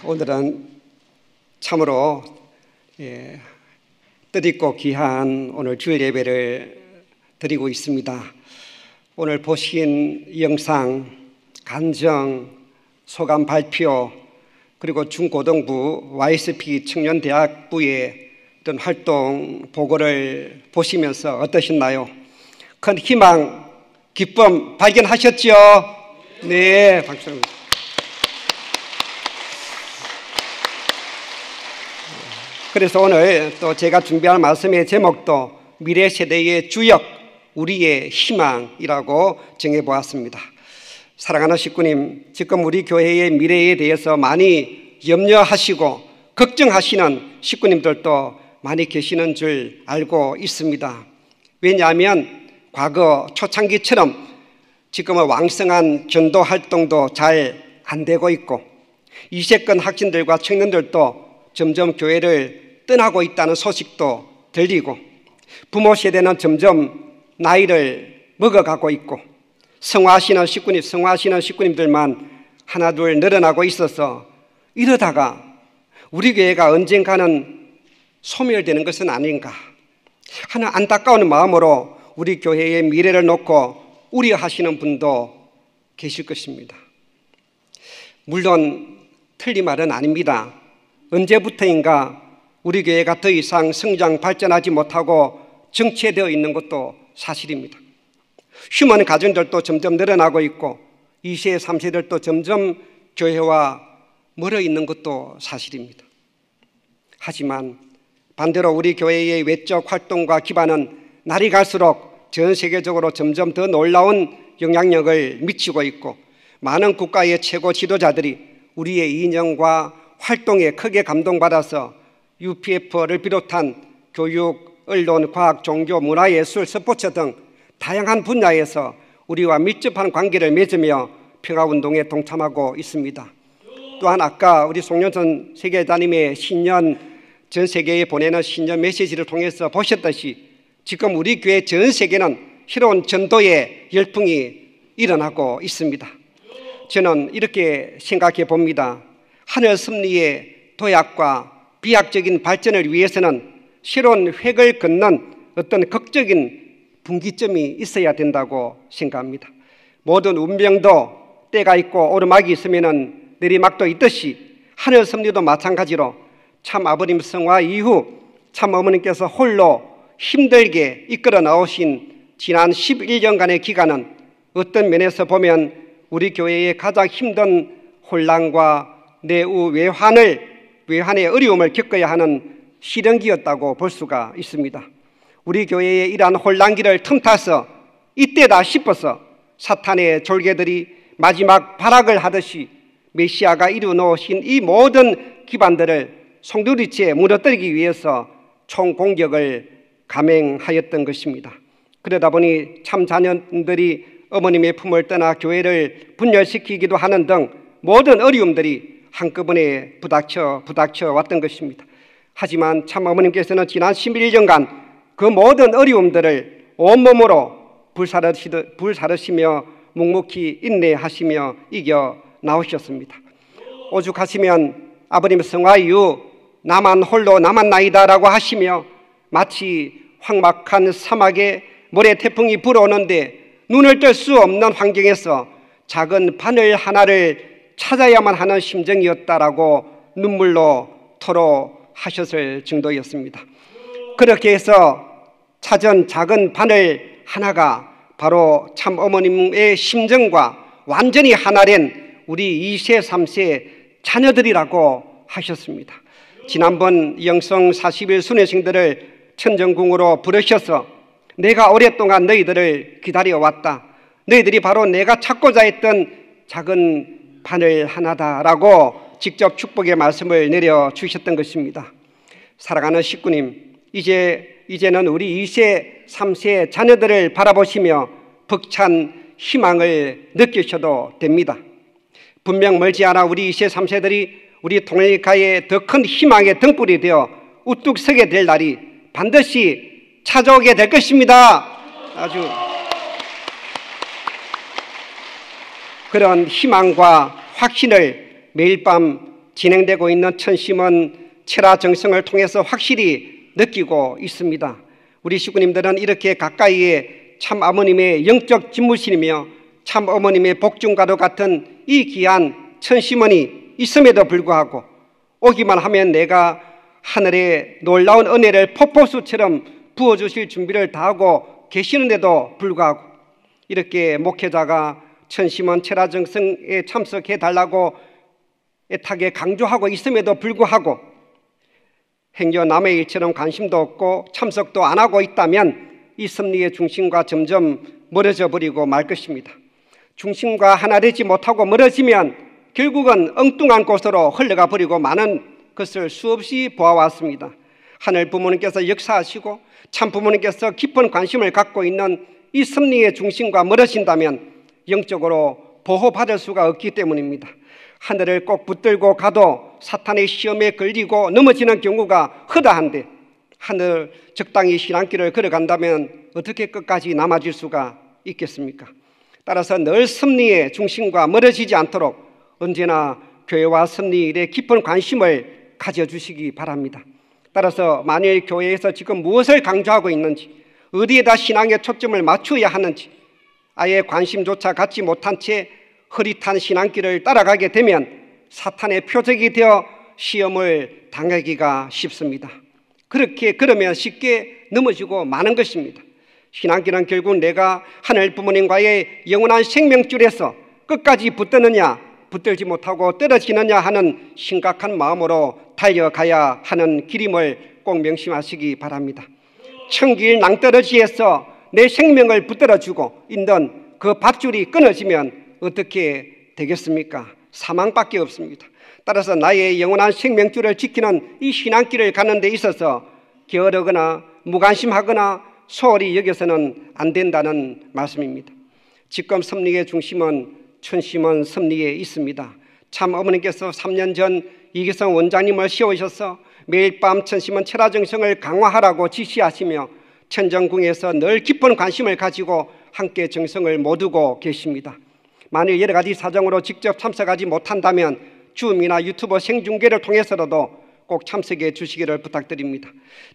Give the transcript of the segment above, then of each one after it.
오늘은 참으로 뜻있고 귀한 오늘 주일 예배를 드리고 있습니다. 오늘 보신 영상, 간증, 소감 발표, 그리고 중고등부 YSP 청년대학부의 어떤 활동 보고를 보시면서 어떠셨나요? 큰 희망, 기쁨 발견하셨죠? 네, 박수. 그래서 오늘 또 제가 준비한 말씀의 제목도 미래 세대의 주역, 우리의 희망이라고 정해보았습니다. 사랑하는 식구님, 지금 우리 교회의 미래에 대해서 많이 염려하시고 걱정하시는 식구님들도 많이 계시는 줄 알고 있습니다. 왜냐하면 과거 초창기처럼 지금은 왕성한 전도 활동도 잘 안 되고 있고 이세권 학생들과 청년들도 점점 교회를 떠나고 있다는 소식도 들리고 부모 세대는 점점 나이를 먹어가고 있고 성화하시는 식구님들만 하나 둘 늘어나고 있어서 이러다가 우리 교회가 언젠가는 소멸되는 것은 아닌가 하는 안타까운 마음으로 우리 교회의 미래를 놓고 우려하시는 분도 계실 것입니다. 물론 틀린 말은 아닙니다. 언제부터인가 우리 교회가 더 이상 성장 발전하지 못하고 정체되어 있는 것도 사실입니다. 휴먼 가정들도 점점 늘어나고 있고 2세, 3세들도 점점 교회와 멀어 있는 것도 사실입니다. 하지만 반대로 우리 교회의 외적 활동과 기반은 날이 갈수록 전 세계적으로 점점 더 놀라운 영향력을 미치고 있고 많은 국가의 최고 지도자들이 우리의 인연과 활동에 크게 감동받아서 UPF를 비롯한 교육, 언론, 과학, 종교, 문화예술, 스포츠 등 다양한 분야에서 우리와 밀접한 관계를 맺으며 평화운동에 동참하고 있습니다. 또한 아까 우리 송년선 세계자님의 신년 전 세계에 보내는 신년 메시지를 통해서 보셨듯이 지금 우리 교회 전 세계는 새로운 전도의 열풍이 일어나고 있습니다. 저는 이렇게 생각해 봅니다. 하늘 섭리의 도약과 비약적인 발전을 위해서는 새로운 획을 긋는 어떤 극적인 분기점이 있어야 된다고 생각합니다. 모든 운명도 때가 있고 오르막이 있으면 내리막도 있듯이 하늘 섭리도 마찬가지로 참 아버님 성화 이후 참 어머님께서 홀로 힘들게 이끌어 나오신 지난 11년간의 기간은 어떤 면에서 보면 우리 교회의 가장 힘든 혼란과 내후 외환의 어려움을 겪어야 하는 시련기였다고 볼 수가 있습니다. 우리 교회의 이러한 혼란기를 틈타서 이때다 싶어서 사탄의 졸개들이 마지막 발악을 하듯이 메시아가 이루어놓으신 이 모든 기반들을 송두리째 무너뜨리기 위해서 총공격을 감행하였던 것입니다. 그러다 보니 참 자녀들이 어머님의 품을 떠나 교회를 분열시키기도 하는 등 모든 어려움들이 한꺼번에 부닥쳐 왔던 것입니다. 하지만 참 어머님께서는 지난 11년간 그 모든 어려움들을 온몸으로 불사르시며 묵묵히 인내하시며 이겨 나오셨습니다. 오죽하시면 아버님 성화 이후 나만 홀로 남았나이다라고 하시며 마치 황막한 사막에 모래 태풍이 불어오는데 눈을 뜰 수 없는 환경에서 작은 바늘 하나를 찾아야만 하는 심정이었다라고 눈물로 토로하셨을 정도였습니다. 그렇게 해서 찾은 작은 바늘 하나가 바로 참 어머님의 심정과 완전히 하나된 우리 2세, 3세 자녀들이라고 하셨습니다. 지난번 영성 40일 순회생들을 천정궁으로 부르셔서 내가 오랫동안 너희들을 기다려왔다. 너희들이 바로 내가 찾고자 했던 작은 바늘 하나다라고 직접 축복의 말씀을 내려주셨던 것입니다. 사랑하는 식구님, 이제는 우리 2세, 3세 자녀들을 바라보시며 벅찬 희망을 느끼셔도 됩니다. 분명 멀지 않아 우리 2세, 3세들이 우리 통일가의 더 큰 희망의 등불이 되어 우뚝 서게 될 날이 반드시 찾아오게 될 것입니다. 아주 그런 희망과 확신을 매일 밤 진행되고 있는 천심원 철화 정성을 통해서 확실히 느끼고 있습니다. 우리 식구님들은 이렇게 가까이에 참 어머님의 영적 집무실이며 참 어머님의 복중과도 같은 이 귀한 천심원이 있음에도 불구하고 오기만 하면 내가 하늘의 놀라운 은혜를 폭포수처럼 부어주실 준비를 다하고 계시는데도 불구하고 이렇게 목회자가 천심원 철화정성에 참석해 달라고 애타게 강조하고 있음에도 불구하고 행여 남의 일처럼 관심도 없고 참석도 안 하고 있다면 이 섭리의 중심과 점점 멀어져 버리고 말 것입니다. 중심과 하나 되지 못하고 멀어지면 결국은 엉뚱한 곳으로 흘러가 버리고 많은 것을 수없이 보아왔습니다. 하늘 부모님께서 역사하시고 참 부모님께서 깊은 관심을 갖고 있는 이 섭리의 중심과 멀어진다면 영적으로 보호받을 수가 없기 때문입니다. 하늘을 꼭 붙들고 가도 사탄의 시험에 걸리고 넘어지는 경우가 허다한데 하늘 적당히 신앙길을 걸어간다면 어떻게 끝까지 남아질 수가 있겠습니까? 따라서 늘 섭리의 중심과 멀어지지 않도록 언제나 교회와 섭리 일에 깊은 관심을 가져주시기 바랍니다. 따라서 만일 교회에서 지금 무엇을 강조하고 있는지 어디에다 신앙의 초점을 맞춰야 하는지 아예 관심조차 갖지 못한 채 흐릿한 신앙길을 따라가게 되면 사탄의 표적이 되어 시험을 당하기가 쉽습니다. 그러면 쉽게 넘어지고 마는 것입니다. 신앙길은 결국 내가 하늘 부모님과의 영원한 생명줄에서 끝까지 붙드느냐 붙들지 못하고 떨어지느냐 하는 심각한 마음으로 달려가야 하는 길임을 꼭 명심하시기 바랍니다. 천길 낭떠러지에서 내 생명을 붙들어주고 있는 그 밧줄이 끊어지면 어떻게 되겠습니까? 사망밖에 없습니다. 따라서 나의 영원한 생명줄을 지키는 이 신앙길을 가는 데 있어서 게으르거나 무관심하거나 소홀히 여겨서는 안 된다는 말씀입니다. 지금 섭리의 중심은 천심원 섭리에 있습니다. 참 어머니께서 3년 전 이기성 원장님을 세우셔서 매일 밤 천심원 철화정성을 강화하라고 지시하시며 천정궁에서 늘 깊은 관심을 가지고 함께 정성을 모두고 계십니다. 만일 여러 가지 사정으로 직접 참석하지 못한다면 줌이나 유튜브 생중계를 통해서라도 꼭 참석해 주시기를 부탁드립니다.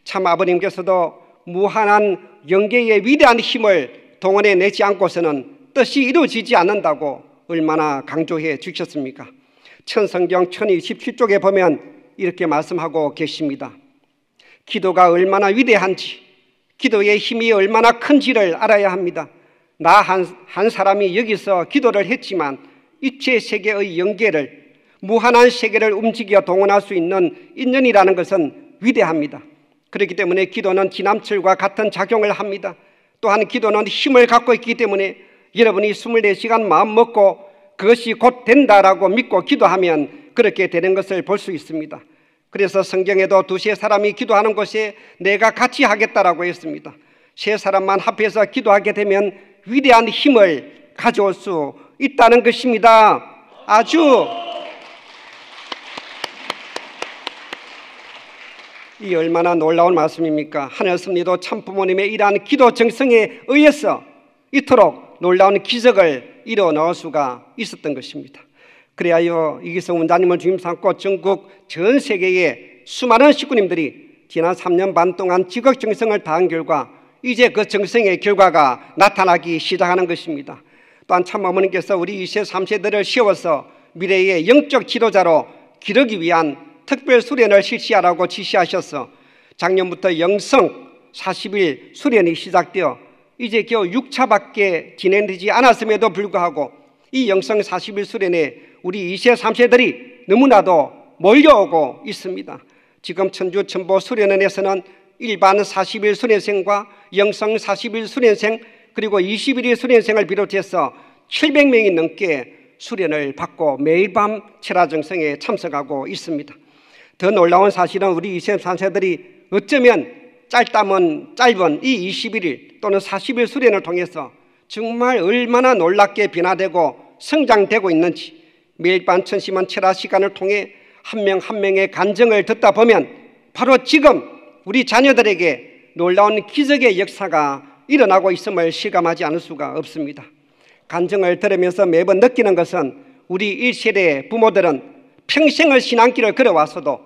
참 아버님께서도 무한한 영계의 위대한 힘을 동원해 내지 않고서는 뜻이 이루어지지 않는다고 얼마나 강조해 주셨습니까? 천성경 1027쪽에 보면 이렇게 말씀하고 계십니다. 기도가 얼마나 위대한지, 기도의 힘이 얼마나 큰지를 알아야 합니다. 나 한 사람이 여기서 기도를 했지만 입체 세계의 영계를 무한한 세계를 움직여 동원할 수 있는 인연이라는 것은 위대합니다. 그렇기 때문에 기도는 지남철과 같은 작용을 합니다. 또한 기도는 힘을 갖고 있기 때문에 여러분이 24시간 마음 먹고 그것이 곧 된다라고 믿고 기도하면 그렇게 되는 것을 볼 수 있습니다. 그래서 성경에도 두세 사람이 기도하는 곳에 내가 같이 하겠다라고 했습니다. 세 사람만 합해서 기도하게 되면 위대한 힘을 가져올 수 있다는 것입니다. 아주 이 얼마나 놀라운 말씀입니까? 하늘 섭리도 참 부모님의 이러한 기도 정성에 의해서 이토록 놀라운 기적을 이뤄 넣을 수가 있었던 것입니다. 그래야 이기성 원장님을 주임 삼고 전국 전 세계의 수많은 식구님들이 지난 3년 반 동안 지극 정성을 다한 결과 이제 그 정성의 결과가 나타나기 시작하는 것입니다. 또한 참 어머니께서 우리 2세, 3세들을 세워서 미래의 영적 지도자로 기르기 위한 특별 수련을 실시하라고 지시하셔서 작년부터 영성 40일 수련이 시작되어 이제 겨우 6차밖에 진행되지 않았음에도 불구하고 이 영성 40일 수련에 우리 2세, 3세들이 너무나도 몰려오고 있습니다. 지금 천주 천보 수련원에서는 일반 40일 수련생과 영성 40일 수련생 그리고 21일 수련생을 비롯해서 700명이 넘게 수련을 받고 매일 밤 철화정성에 참석하고 있습니다. 더 놀라운 사실은 우리 2세, 3세들이 어쩌면 짧다면 짧은 이 21일 또는 40일 수련을 통해서 정말 얼마나 놀랍게 변화되고 성장되고 있는지 매일 밤 천심원 철화 시간을 통해 한 명 한 명의 간증을 듣다 보면 바로 지금 우리 자녀들에게 놀라운 기적의 역사가 일어나고 있음을 실감하지 않을 수가 없습니다. 간증을 들으면서 매번 느끼는 것은 우리 1세대 부모들은 평생을 신앙길을 걸어와서도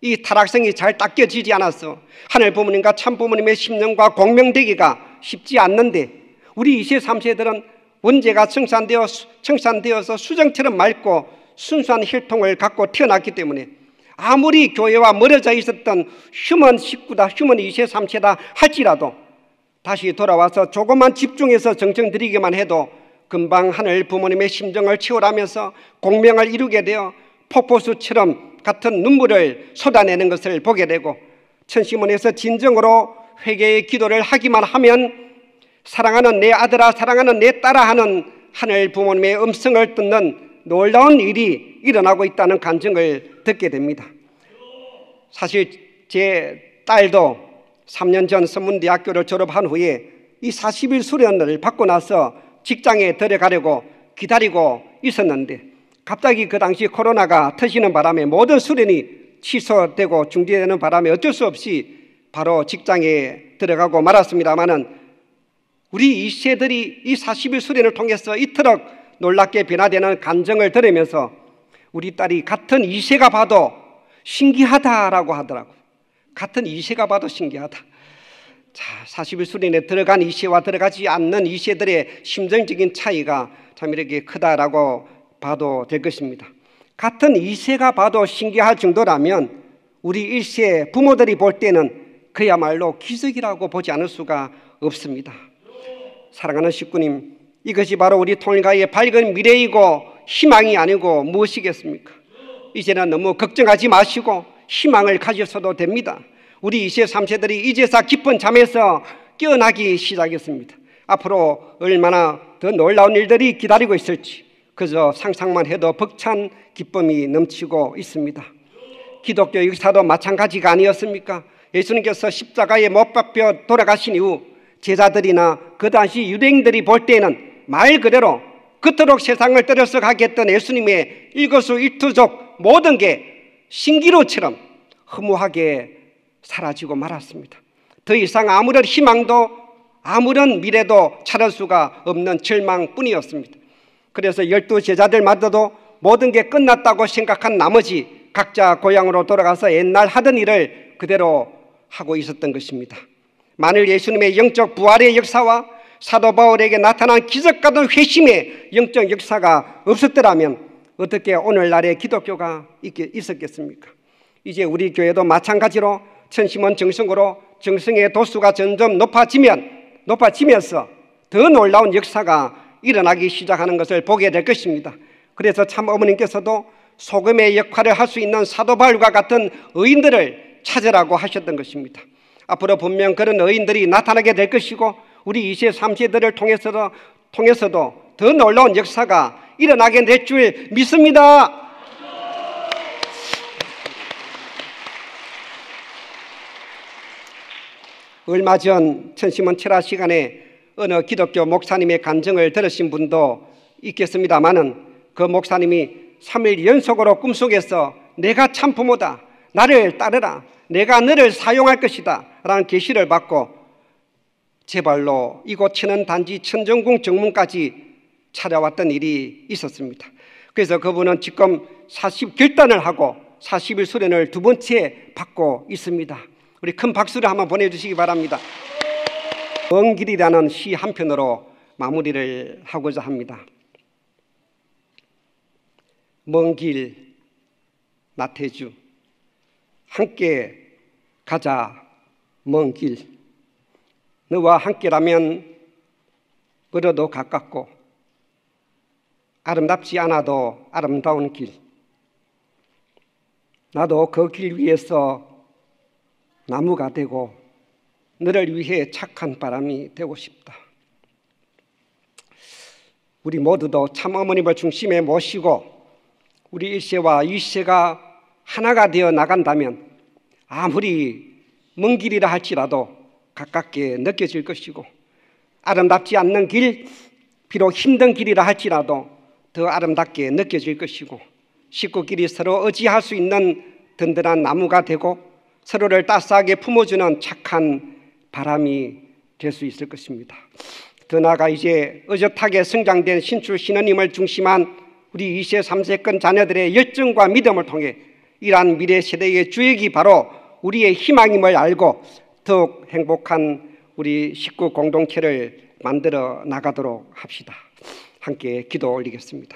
이 타락성이 잘 닦여지지 않아서 하늘 부모님과 참 부모님의 심령과 공명되기가 쉽지 않는데, 우리 2세 3세들은 원죄가 청산되어서 수정처럼 맑고 순수한 혈통을 갖고 태어났기 때문에 아무리 교회와 멀어져 있었던 휴먼 식구다, 휴먼 2세 3세다 할지라도 다시 돌아와서 조금만 집중해서 정성 들이기만 해도 금방 하늘 부모님의 심정을 채워라면서 공명을 이루게 되어 폭포수처럼 같은 눈물을 쏟아내는 것을 보게 되고, 천시문에서 진정으로 회개의 기도를 하기만 하면 사랑하는 내 아들아, 사랑하는 내 딸아 하는 하늘 부모님의 음성을 듣는 놀라운 일이 일어나고 있다는 간증을 듣게 됩니다. 사실 제 딸도 3년 전 선문대학교를 졸업한 후에 이 40일 수련을 받고 나서 직장에 들어가려고 기다리고 있었는데, 갑자기 그 당시 코로나가 터지는 바람에 모든 수련이 취소되고 중지되는 바람에 어쩔 수 없이 바로 직장에 들어가고 말았습니다마는, 우리 2세들이 이 40일 수련을 통해서 이토록 놀랍게 변화되는 간증을 들으면서 우리 딸이 같은 2세가 봐도 신기하다라고 하더라고요. 같은 2세가 봐도 신기하다. 자, 40일 수련에 들어간 2세와 들어가지 않는 2세들의 심정적인 차이가 참 이렇게 크다라고 봐도 될 것입니다. 같은 2세가 봐도 신기할 정도라면 우리 1세 부모들이 볼 때는 그야말로 기적이라고 보지 않을 수가 없습니다. 사랑하는 식구님, 이것이 바로 우리 통일가의 밝은 미래이고 희망이 아니고 무엇이겠습니까? 이제는 너무 걱정하지 마시고 희망을 가지셔도 됩니다. 우리 2세 3세들이 이제서 깊은 잠에서 깨어나기 시작했습니다. 앞으로 얼마나 더 놀라운 일들이 기다리고 있을지 그저 상상만 해도 벅찬 기쁨이 넘치고 있습니다. 기독교 역사도 마찬가지가 아니었습니까? 예수님께서 십자가에 못 박혀 돌아가신 이후 제자들이나 그 당시 유대인들이 볼 때는 말 그대로 그토록 세상을 떠들썩하게 했던 예수님의 일거수일투족 모든 게 신기루처럼 허무하게 사라지고 말았습니다. 더 이상 아무런 희망도 아무런 미래도 찾을 수가 없는 절망뿐이었습니다. 그래서 12제자들마저도 모든 게 끝났다고 생각한 나머지 각자 고향으로 돌아가서 옛날 하던 일을 그대로 하고 있었던 것입니다. 만일 예수님의 영적 부활의 역사와 사도 바울에게 나타난 기적 같은 회심의 영적 역사가 없었더라면 어떻게 오늘날의 기독교가 있었겠습니까? 이제 우리 교회도 마찬가지로 천심원 정성으로 정성의 도수가 점점 높아지면서 더 놀라운 역사가 일어나기 시작하는 것을 보게 될 것입니다. 그래서 참 어머님께서도 소금의 역할을 할 수 있는 사도 바울과 같은 의인들을 찾으라고 하셨던 것입니다. 앞으로 분명 그런 의인들이 나타나게 될 것이고 우리 2세 3세들을 통해서도 더 놀라운 역사가 일어나게 될 줄 믿습니다. 얼마 전 천심원 철학 시간에 어느 기독교 목사님의 간증을 들으신 분도 있겠습니다마는, 그 목사님이 3일 연속으로 꿈속에서 내가 참 부모다, 나를 따르라, 내가 너를 사용할 것이다 라는 계시를 받고 제 발로 이곳 천은 단지 천정궁 정문까지 찾아왔던 일이 있었습니다. 그래서 그분은 지금 40결단을 하고 40일 수련을 2번째 받고 있습니다. 우리 큰 박수를 한번 보내주시기 바랍니다. 먼 길이라는 시 한 편으로 마무리를 하고자 합니다. 먼 길 나태주, 함께 가자 먼 길. 너와 함께라면 멀어도 가깝고 아름답지 않아도 아름다운 길. 나도 그 길 위에서 나무가 되고 너를 위해 착한 바람이 되고 싶다. 우리 모두도 참 어머님을 중심에 모시고 우리 1세와 2세가 하나가 되어 나간다면 아무리 먼 길이라 할지라도 가깝게 느껴질 것이고, 아름답지 않는 길, 비록 힘든 길이라 할지라도 더 아름답게 느껴질 것이고, 식구끼리 서로 의지할 수 있는 든든한 나무가 되고 서로를 따스하게 품어주는 착한 바람이 될 수 있을 것입니다. 더 나아가 이제 의젓하게 성장된 신출 신우님을 중심한 우리 2세, 3세권 자녀들의 열정과 믿음을 통해 이러한 미래 세대의 주역이 바로 우리의 희망임을 알고 더욱 행복한 우리 식구 공동체를 만들어 나가도록 합시다. 함께 기도 올리겠습니다.